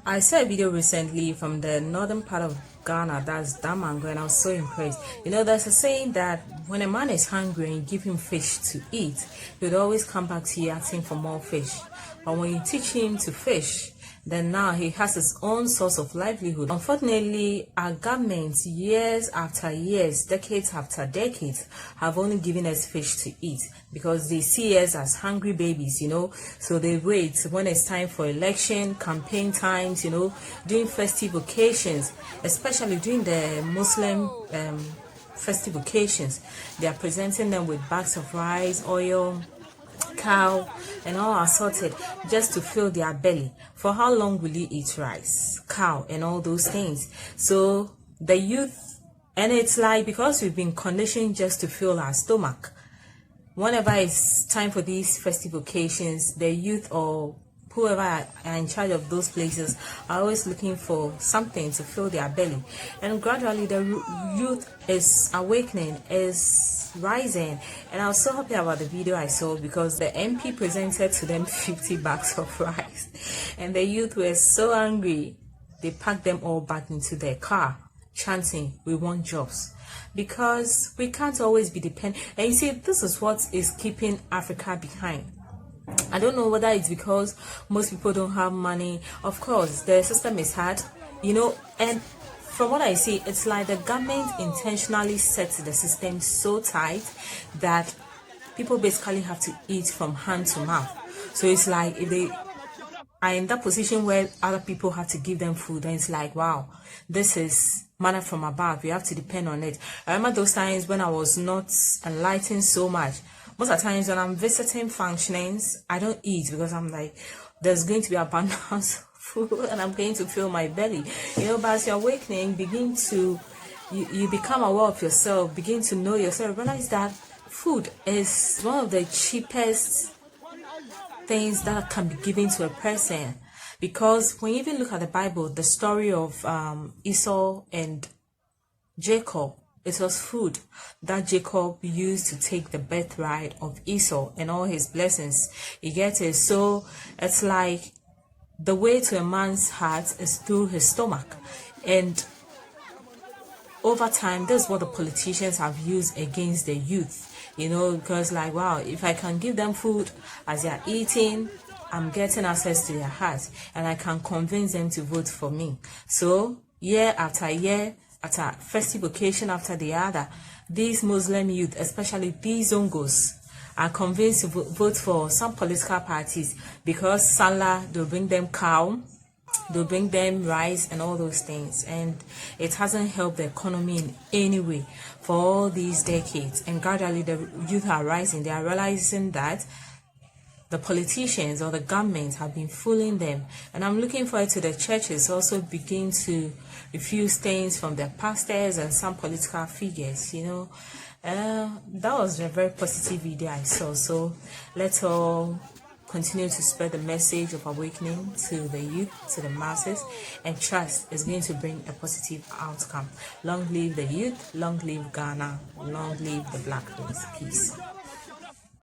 I saw a video recently from the northern part of Ghana, that's Damango, and I was so impressed. You know, there's a saying that when a man is hungry and you give him fish to eat, he would always come back to you asking for more fish. But when you teach him to fish, then now he has his own source of livelihood. Unfortunately, our governments, years after years, decades after decades, have only given us fish to eat because they see us as hungry babies, you know. So they wait when it's time for election, campaign times, you know, during festive occasions, especially during the Muslim festive occasions. They are presenting them with bags of rice, oil, cow, and all assorted just to fill their belly. For how long will you eat rice, cow, and all those things? So the youth, and it's like because we've been conditioned just to fill our stomach, whenever it's time for these festive occasions, the youth or whoever are in charge of those places are always looking for something to fill their belly, and gradually the youth is awakening, is rising. And I was so happy about the video I saw because the MP presented to them 50 bags of rice, and the youth were so angry they packed them all back into their car chanting, "We want jobs," because we can't always be dependent. And you see, this is what is keeping Africa behind. I don't know whether it's because most people don't have money. Of course, the system is hard, you know, and from what I see, it's like the government intentionally sets the system so tight that people basically have to eat from hand to mouth. So it's like if they are in that position where other people have to give them food, and it's like, wow, this is manna from above. You have to depend on it. I remember those times when I was not enlightened so much. Most of the times when I'm visiting functionings, I don't eat because I'm like, there's going to be abundance of food and I'm going to fill my belly. You know, but as you're awakening, you become aware of yourself, begin to know yourself, realize that food is one of the cheapest things that can be given to a person. Because when you even look at the Bible, the story of Esau and Jacob, it was food that Jacob used to take the birthright of Esau and all his blessings. You get it? So it's like the way to a man's heart is through his stomach. And over time, this is what the politicians have used against the youth. You know, because like, wow, if I can give them food as they are eating, I'm getting access to their hearts and I can convince them to vote for me. So year after year, at a festive occasion after the other, these Muslim youth, especially these Zongos, are convinced to vote for some political parties because Salah, they'll bring them cow, they'll bring them rice and all those things. And it hasn't helped the economy in any way for all these decades. And gradually the youth are rising. They are realizing that the politicians or the government have been fooling them. And I'm looking forward to the churches also begin to refuse things from their pastors and some political figures, you know. That was a very positive video I saw. So let's all continue to spread the message of awakening to the youth, to the masses, and trust is going to bring a positive outcome. Long live the youth, long live Ghana, long live the Black race. Peace.